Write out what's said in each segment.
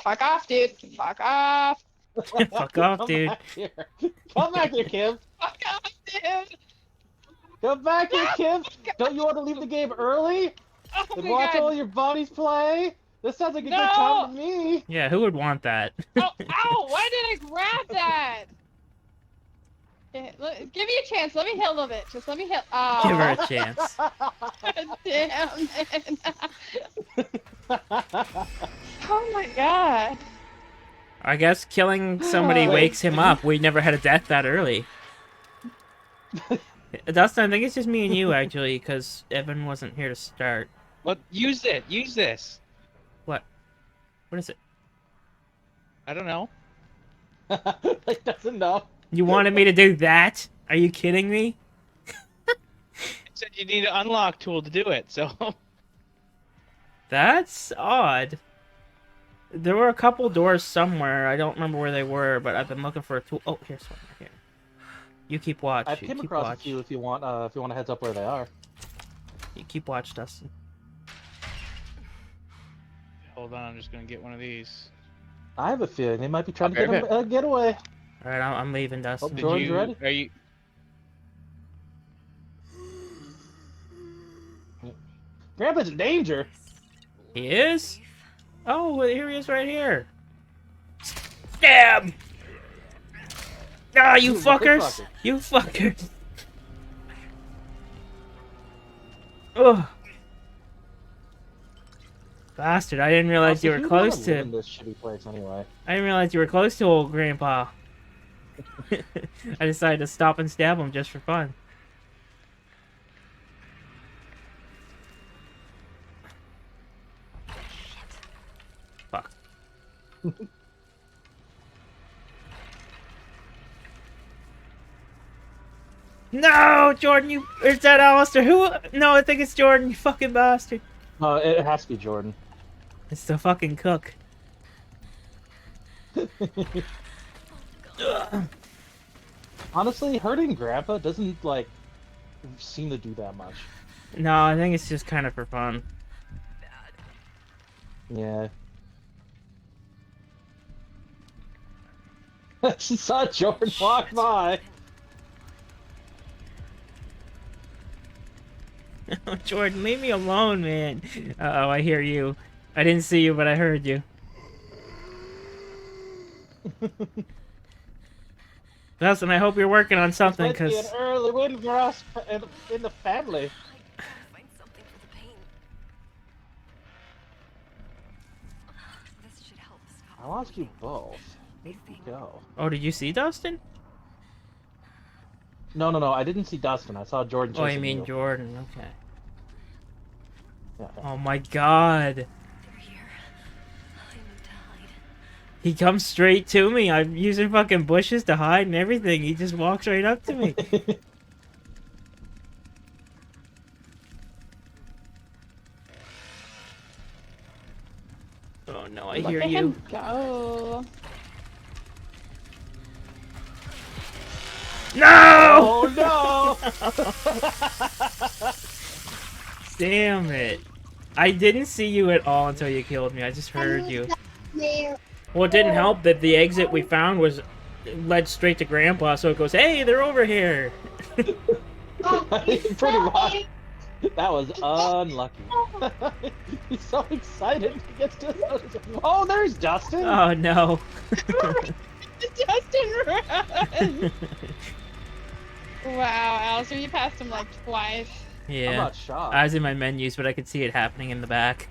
Fuck off, dude. Fuck off. Fuck off, Come dude. back here. Come back here, Kim. Fuck off, dude. Come back here, No! Kim. Don't you want to leave the game early Oh and my watch all god. your buddies play? This sounds like a good time to No! me. Yeah, who would want that? Oh, ow! Why did I grab that? Give me a chance. Let me heal a little bit. Just let me heal. Give her Oh, a chance. damn it. Oh my god. I guess killing somebody Wait, wakes him up. We never had a death that early. Dustin, I think it's just me and you, actually, because Evan wasn't here to start. What? Use it. Use this. What? What is it? I don't know. Like, that's enough. You wanted me to do that? Are you kidding me? It said you need an unlock tool to do it, so... That's odd. There were a couple doors somewhere. I don't remember where they were, but I've been looking for a tool. Oh, here's one right here. You keep watch. I've You came keep across watch. a few if you want a heads up where they are. You keep watch, Dustin. Hold on, I'm just gonna get one of these. I have a feeling they might be trying to Okay. get a getaway. All right, I'm leaving, Dustin. Did George, you ready? Are you... Grandpa's in danger. He is? Oh, well, here he is right here. Stab! Ah, you Ooh, fuckers! motherfucker. You fuckers! Ugh. Bastard, I didn't realize you were close to... this shitty place anyway. I didn't realize you were close to old Grandpa. I decided to stop and stab him just for fun. Fuck. No, Jordan, you... Is that Alistair? Who? No, I think it's Jordan, you fucking bastard. No, it has to be Jordan. It's the fucking cook. Honestly, hurting Grandpa doesn't, like, seem to do that much. No, I think it's just kind of for fun. Yeah. She saw Jordan walk by. Jordan, leave me alone, man. Uh-oh, I hear you. I didn't see you, but I heard you. Dustin, I hope you're working on something, Might be an because... early win for us in the family. Find something for the pain. This should help stop. I lost you both. Where did you go? Oh, did you see Dustin? No, I didn't see Dustin. I saw Jordan Oh, chasing I mean you. Jordan, okay. Yeah. Oh my god. They're here. I need to hide. He comes straight to me. I'm using fucking bushes to hide and everything. He just walks right up to me. Oh no, I hear Let you. him go. No! Oh no! Damn it. I didn't see you at all until you killed me. I just heard you. Well, it didn't help that the exit we found was led straight to Grandpa, so it goes, hey, they're over here. Pretty much. That was unlucky. He's so excited he gets to. Oh, there's Dustin. Oh no. Justin, run! Wow, Alistair, you passed him like twice. I'm Yeah. not shocked. I was in my menus, but I could see it happening in the back.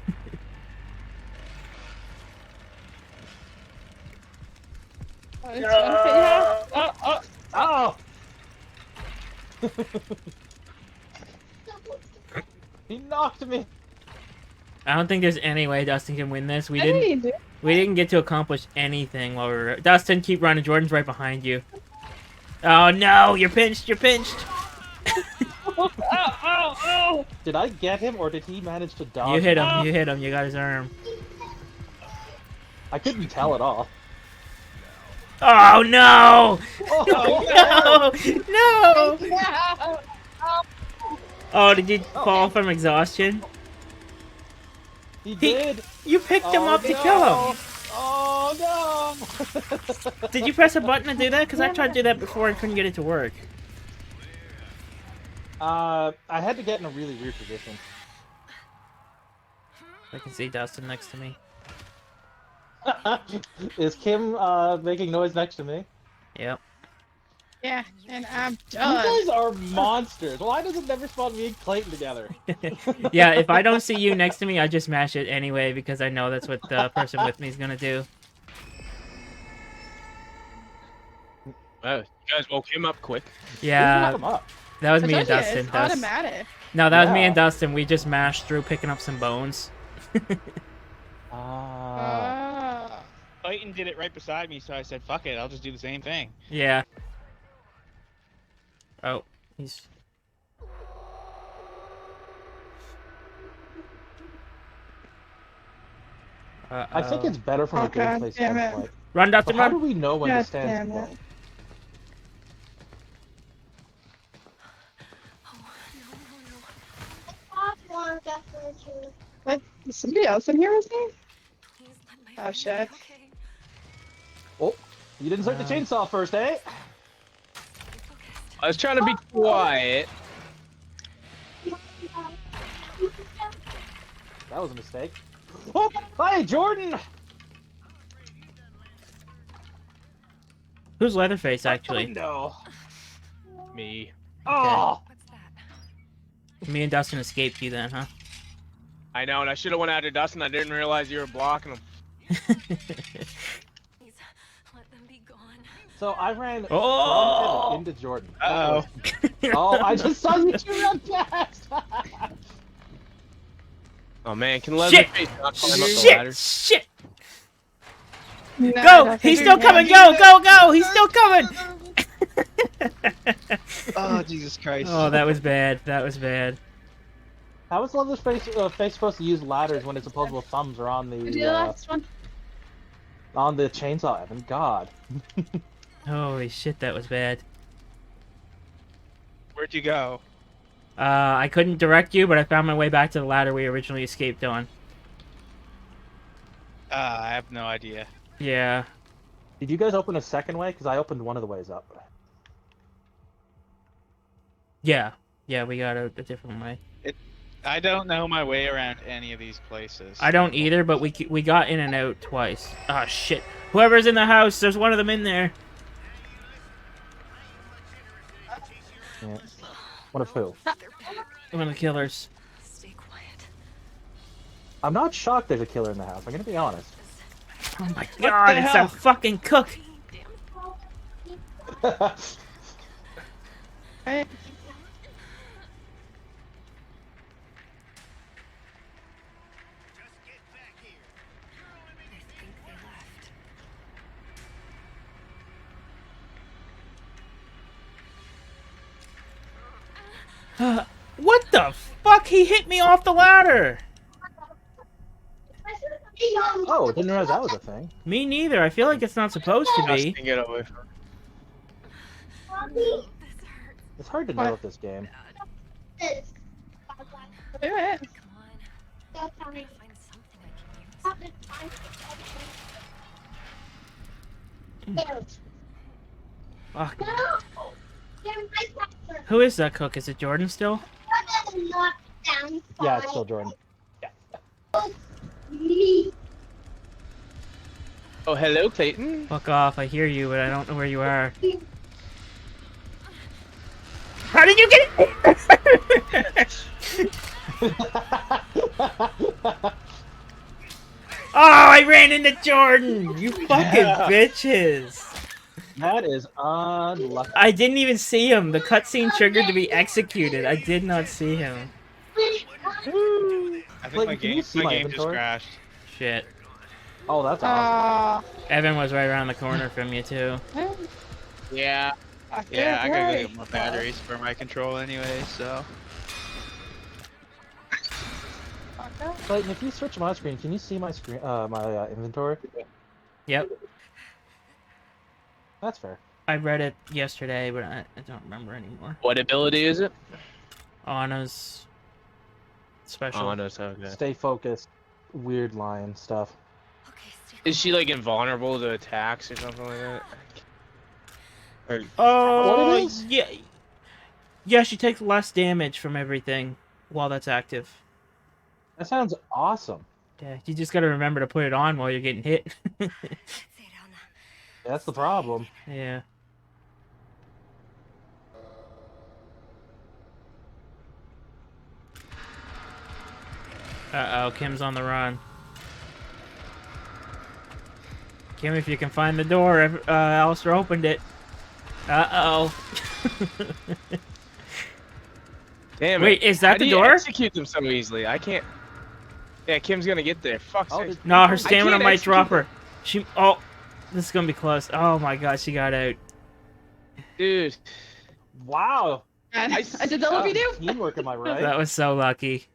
Oh, it's yeah. Oh! He knocked me. I don't think there's any way Dustin can win this. We I think didn't you do. we didn't get to accomplish anything while we were... Dustin, keep running. Jordan's right behind you. Oh no, you're pinched, you're pinched. Oh! Did I get him or did he manage to dodge? You hit him, you got his arm. I couldn't tell at all. Oh no! Oh, No! No! Yeah. Oh, did you fall from exhaustion? he did. You picked him Oh, up to no. kill him. Oh Did you press a button to do that? Because I tried to do that before and couldn't get it to work. I had to get in a really weird position. I can see Dustin next to me. Is Kim making noise next to me? Yep. Yeah, and I'm You done. guys are monsters. Why does it never spawn me and Clayton together? Yeah, if I don't see you next to me, I just mash it anyway because I know that's what the person with me is gonna do. Oh, you guys woke him up quick. Yeah, Knock 'em up. that was I me and told you, Dustin. it's That was- automatic. No, that was me Yeah. and Dustin. We just mashed through picking up some bones. Ah. Oh. Clayton did it right beside me, so I said, "Fuck it, I'll just do the same thing." Yeah. Oh, he's... I think it's better from a Okay, gameplay damn it. standpoint. Run, But Dustin, how do run! we know when God to stand damn still? it. What? Is somebody else in here with me? Please let my Oh, shit. Okay. Oh, you didn't start the chainsaw first, eh? I was trying to be quiet. That was a mistake. Oh, hi, Jordan! Who's Leatherface, actually? No. Me. Oh! What's that? Me and Dustin escaped you then, huh? I know, and I should have went after Dustin. I didn't realize you were blocking him. Please let them be gone. So I ran Oh! into Jordan. Uh-oh. Oh, I just saw you two run past! Oh man, can Shit! Leatherface not climb up the ladder? Shit! Shit! No, I Go! don't think He's we still can. coming! Go! Go! Go! He's still coming! Oh, Jesus Christ. Oh, that was bad. That was bad. How is Leatherface face supposed to use ladders when its opposable thumbs are on Do the the last one. chainsaw, Evan? God. Holy shit, that was bad. Where'd you go? I couldn't direct you, but I found my way back to the ladder we originally escaped on. I have no idea. Yeah. Did you guys open a second way? Because I opened one of the ways up. Yeah. Yeah, we got a different way. I don't know my way around any of these places. I don't either, but we got in and out twice. Ah, shit. Whoever's in the house, there's one of them in there. Yeah. One of who? One of the killers. Stay quiet. I'm not shocked there's a killer in the house. I'm gonna be honest. Oh my god, it's hell? that fucking cook! Right? I think they left. What the fuck? He hit me off the ladder! Oh, didn't realize that was a thing. Me neither. I feel like it's not supposed to be. Dustin, get away from This hurts. It's hard to know with this game. Do it. Come on. I gotta find something I can use. Fuck. Who is that cook? Is it Jordan still? Yeah, it's still Jordan. Oh, hello, Clayton. Fuck off. I hear you, but I don't know where you are. How did you get Oh, I ran into Jordan! You fucking bitches! That is unlucky. I didn't even see him. The cutscene triggered to be executed. I did not see him. I think Clayton, my can you game, see my my game just inventory? crashed. Shit. Oh, that's awesome. Evan was right around the corner from you, too. Yeah. Yeah, I gotta go get more batteries for my control anyway, so. Clayton, if you switch my screen, can you see my screen, my inventory? Yep. That's fair. I read it yesterday, but I don't remember anymore. What ability is it? Anna's special. Oh, no, it's okay. Stay focused. Weird lion stuff. Okay, stay Is she like invulnerable to attacks or something like that? Or, Oh, What it is? yeah. Yeah, she takes less damage from everything while that's active. That sounds awesome. Yeah, you just gotta remember to put it on while you're getting hit. That's the problem. Yeah. Uh-oh, Kim's on the run. Kim, if you can find the door, Alistair opened it. Uh-oh. damn it. Wait, is that How the do you door? execute them so easily? I can't. Yeah, Kim's gonna get there. Fuck's Oh, sake. did- No, her I stamina can't might execute drop her. She. Oh, this is gonna be close. Oh my god, she got out. Dude. Wow. I did the loopy do. Teamwork, am I right? That was so lucky.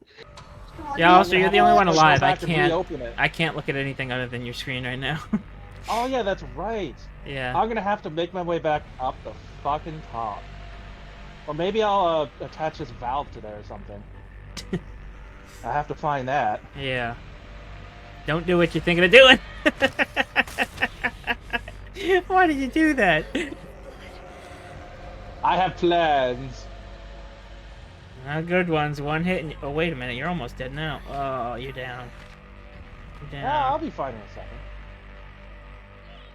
Yeah, Yeah, Alistair, you're the only one Let's go alive. I back and can't. reopen it. I can't look at anything other than your screen right now. Oh yeah, that's right. Yeah. I'm gonna have to make my way back up the fucking top. Or maybe I'll attach this valve to there or something. I have to find that. Yeah. Don't do what you're thinking of doing. Why did you do that? I have plans. Not good ones. One hit and... Oh, wait a minute. You're almost dead now. Oh, you're down. You're Yeah, I'll down. be fine in a second.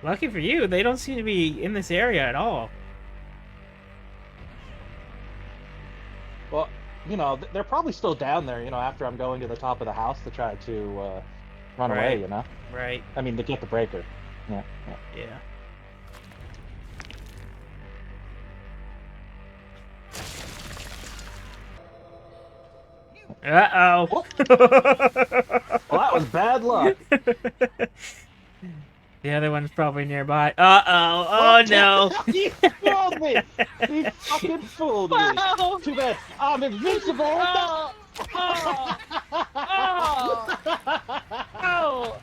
Lucky for you, they don't seem to be in this area at all. Well, you know, they're probably still down there, you know, after I'm going to the top of the house to try to run Right. away, you know? Right. I mean, to get the breaker. Yeah. Yeah. Uh-oh. Well, that was bad luck. The other one's probably nearby. Uh-oh. Oh, no. You fooled me! You fucking fooled me! Too bad. I'm invincible! Oh, oh,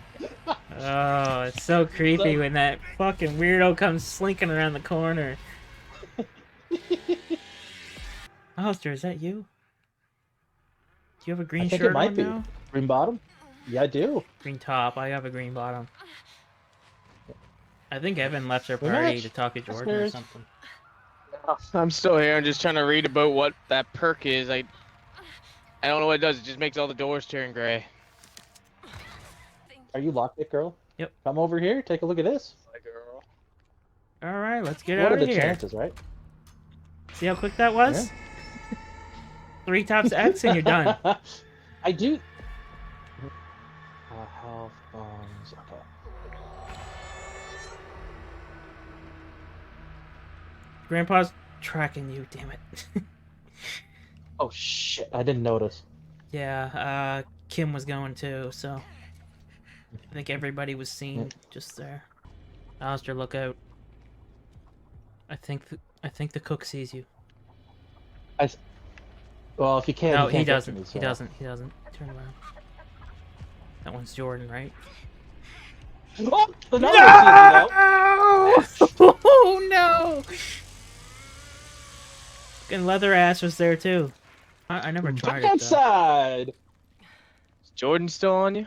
Oh, it's so creepy when that fucking weirdo comes slinking around the corner. Alistair, is that you? Do you have a green I think shirt it might on be. now? Green bottom? Yeah, I do. Green top. I have a green bottom. I think Evan left her We party match. to talk to Jordan or Upstairs. something. I'm still here. I'm just trying to read about what that perk is. I don't know what it does. It just makes all the doors turn gray. Are you lockpick girl? Yep. Come over here, take a look at this. My girl. Alright, let's get What out are of the here. chances, right? See how quick that was? 3 taps X and you're done. I do. Health bombs. Okay. Grandpa's tracking you, damn it. Oh shit! I didn't notice. Yeah, Kim was going too, so I think everybody was seen just there. Alistair, look out. I think the cook sees you. Well, if you can't, No, you can't he get to doesn't. me, He so. doesn't. He doesn't. Turn around. That one's Jordan, right? Oh, the number sees me now. Oh no! Fucking leather ass was there too. I never tried Back it though. outside. Is Jordan still on you?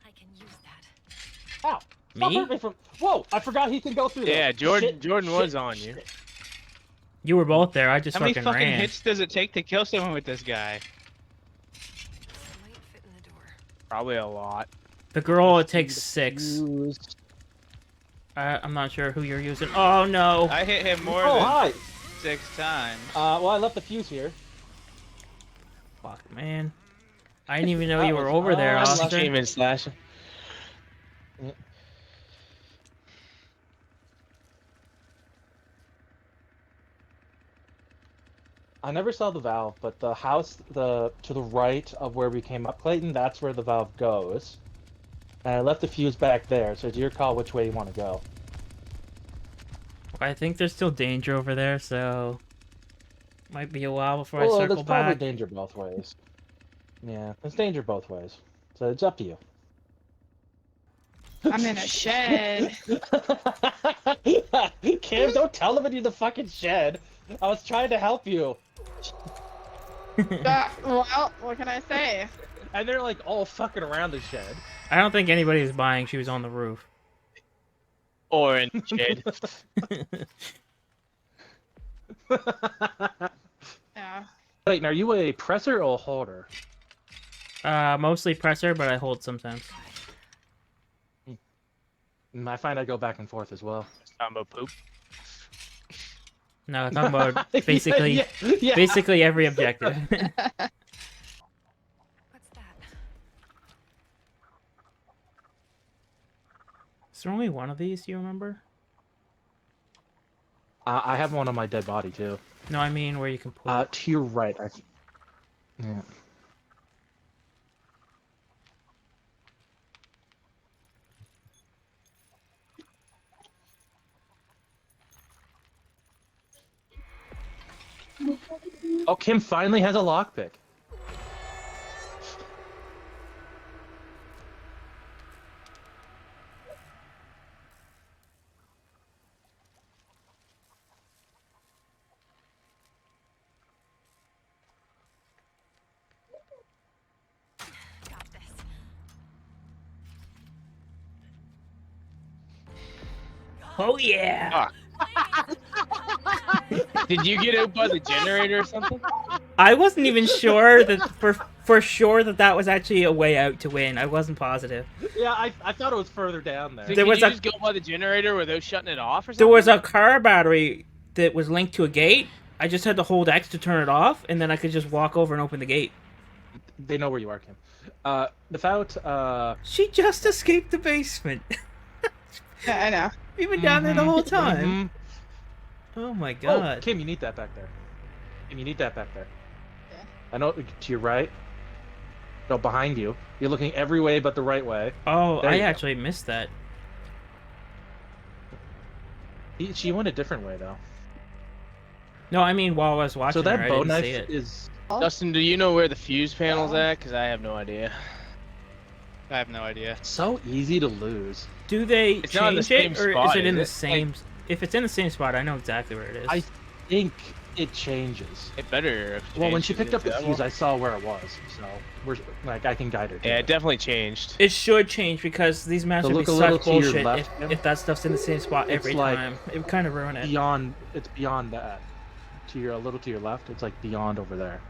I can use that. Ow! Stop Me? hurting me from. Whoa! I forgot he can go through. Yeah, there. Jordan. Shit, Jordan shit, was on you. shit. You were both there. I just How many fucking fucking ran. hits does it take to kill someone with this guy? It might fit in the door. Probably a lot. The girl, it takes 6. Use- I'm not sure who you're using. Oh no! I hit him more Oh than hi. 6 times. Well, I left the fuse here. Fuck, man. I didn't even know That you were was over there, unlucky. Alistair. Achievement slashing. I never saw the valve, but the house to the right of where we came up, Clayton, that's where the valve goes. And I left the fuse back there, so it's your call which way you want to go. I think there's still danger over there, so might be a while before I Well, circle there's probably back. danger both ways. Yeah, there's danger both ways. So it's up to you. I'm in a shed. Cam, don't tell them you're the fucking shed. I was trying to help you. Well, what can I say? And they're like all fucking around the shed. I don't think anybody's buying. She was on the roof. Or in the shed. Yeah. Wait, are you a presser or a holder? Mostly presser, but I hold sometimes. I find I go back and forth as well. Talking about poop. No, I'm talking about basically, yeah. basically every objective. What's that? Is there only one of these? Do you remember? I have one on my dead body too. No, I mean where you can put. To your right. Yeah. Oh, Kim finally has a lockpick. Got this. Oh yeah! Did you get out by the generator or something? I wasn't even sure that for sure that was actually a way out to win. I wasn't positive. Yeah, I thought it was further down there. Did There was you a- just go by the generator without shutting it off or something? There was a car battery that was linked to a gate. I just had to hold X to turn it off, and then I could just walk over and open the gate. They know where you are, Kim. Without She just escaped the basement. Yeah, I know. We've been down there the whole time. Mhm. Oh my Oh, god. Kim, you need that back there. Kim, you need that back there. Yeah. I know, to your right. No, behind you. You're looking every way but the right way. Oh, There I you go. actually missed that. She went a different way though. No, I mean while I was watching So that her, I bow didn't knife see it. is. Dustin, do you know where the fuse panel's at? Because I have no idea. I have no idea. So easy to lose. Do they It's not in the change it, same or spot, is it in is the it? same? If it's in the same spot, I know exactly where it is. I think it changes. It better. have Well, when changed she picked up the that fuse, one. I saw where it was. So we're like, I can guide her. To Yeah, it. it definitely changed. It should change because these maps So would be look a little such to your bullshit left, Kim. if that stuff's in the same spot It's every like time. It would kind of ruin it. Beyond, it's beyond that. To your, a little to your left, it's like beyond over there.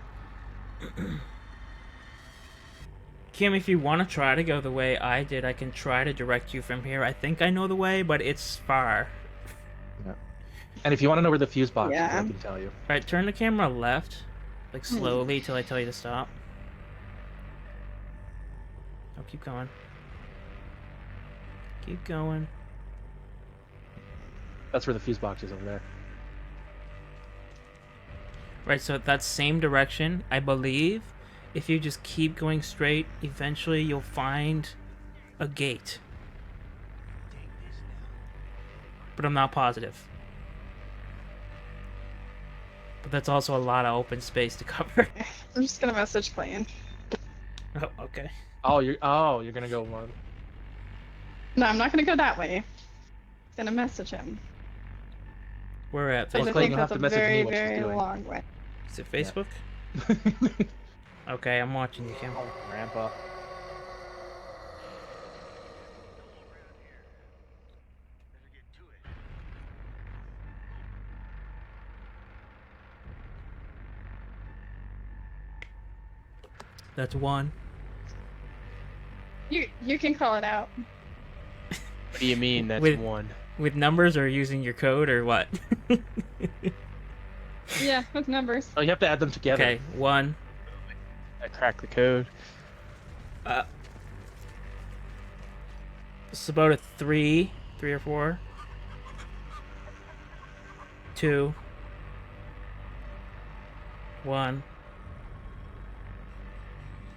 Kim, if you want to try to go the way I did, I can try to direct you from here. I think I know the way, but it's far. And if you want to know where the fuse box Yeah. is, I can tell you. Alright, turn the camera left, like slowly till I tell you to stop. Oh, keep going. Keep going. That's where the fuse box is over there. Right, so that same direction, I believe, if you just keep going straight, eventually you'll find a gate. But I'm not positive. But that's also a lot of open space to cover. I'm just gonna message Clayton. Oh, okay. You're gonna go one. No, I'm not gonna go that way. I'm gonna message him. We're at Because I Facebook. Clayton, think you'll have that's to a message me very, what she's very doing. long way. Is it Facebook? Okay, I'm watching you, Kim. Grandpa. That's one. You can call it out. What do you mean? That's With- one. With numbers or using your code or what? Yeah, with numbers. Oh, you have to add them together. Okay, one. I cracked the code. It's about a three or four. 2. 1.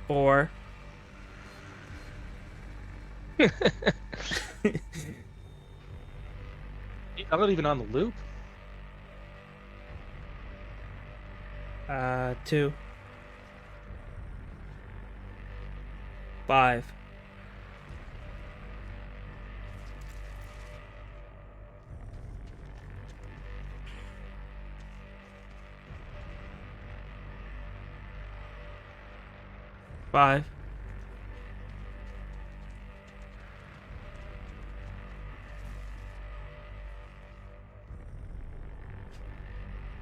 4. I'm not even on the loop. 2. 5. 5.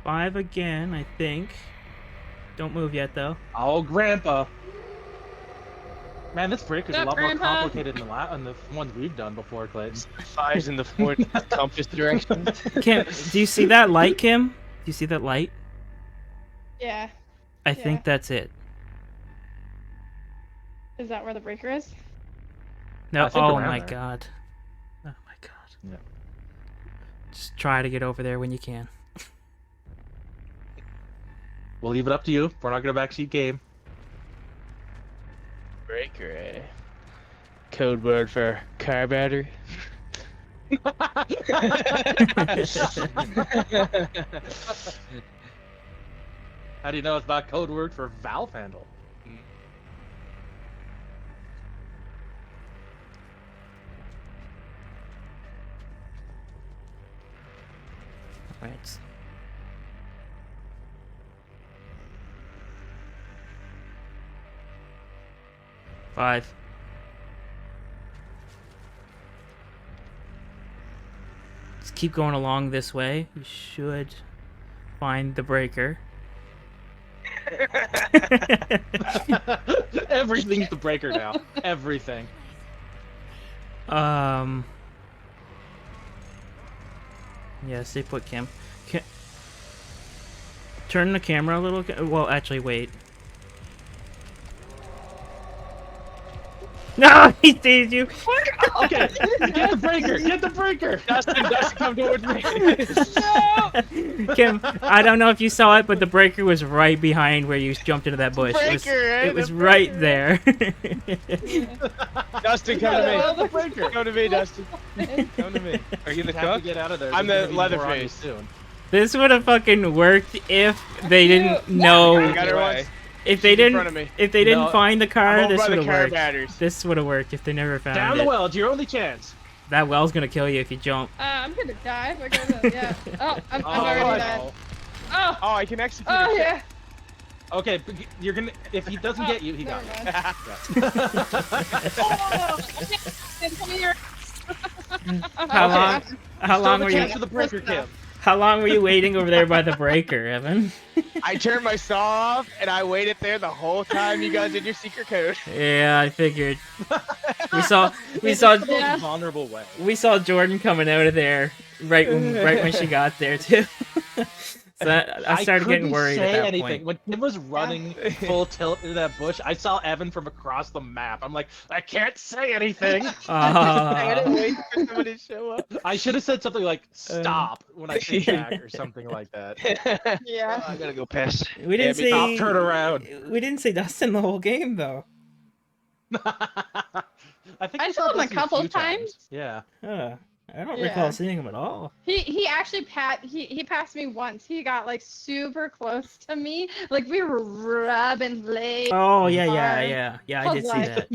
5 again, I think. Don't move yet, though. Oh, Grandpa. Man, this breaker's a Yep, lot more Grandpa. complicated than the ones we've done before, Clayton. 5's in the 4 compass direction. Kim, do you see that light, Kim? Do you see that light? Yeah. I think that's it. Is that where the breaker is? No. I think Oh around my there. god. Oh my god. Yeah. Just try to get over there when you can. We'll leave it up to you. We're not gonna backseat game. Breaker, eh? Code word for car battery. How do you know it's not code word for valve handle? Right. Five. Just keep going along this way. You should find the breaker. Everything's the breaker now. Everything. Yeah, stay put, Kim. Turn the camera a little. Well, actually, wait. No, he did you. Okay, get the breaker. Get the breaker. Dustin, come towards me. Kim, I don't know if you saw it, but the breaker was right behind where you jumped into that bush. Breaker, It was right there. Dustin, come to me. The breaker. Come to me, Dustin. Come to me. Are you the Have to cook? get out of there. I'm There's the gonna be more on you Leatherface. soon. This would have fucking worked if they didn't know. I got her once. If they She's in front of didn't, me. if they didn't No, find the car, I'm over this by would the have car worked. batters. This would have worked if they never found Down it. the well. It's your only chance. That well's gonna kill you if you jump. I'm gonna die if I go to. Yeah. Oh, I'm already no. dead. Oh. Oh, I can execute Oh it. yeah. Okay, but you're gonna. If he doesn't get you, he got never you. mind. Oh, come here. How long? How long Still were the you? chance for the breaker, Kim. How long were you waiting over there by the breaker, Evan? I turned my saw off and I waited there the whole time you guys did your secret code. Yeah, I figured. We saw The Yeah. most vulnerable way. we saw Jordan coming out of there right when she got there too. So I started getting couldn't worried say at that anything. point. When Kim was running full tilt into that bush, I saw Evan from across the map. I'm like, I can't say anything. I didn't wait for somebody to show up. I should have said something like "stop" when I say Jack or something like that. Yeah. I gotta go piss. We didn't Yeah, Stop, say turn around. we didn't say Dustin the whole game though. I think I we saw him a Dustin couple few times. Yeah. Huh. I don't Yeah. recall seeing him at all. He actually he passed me once. He got like super close to me. Like we were rubbing legs. Oh yeah, Hard. I did see like- that.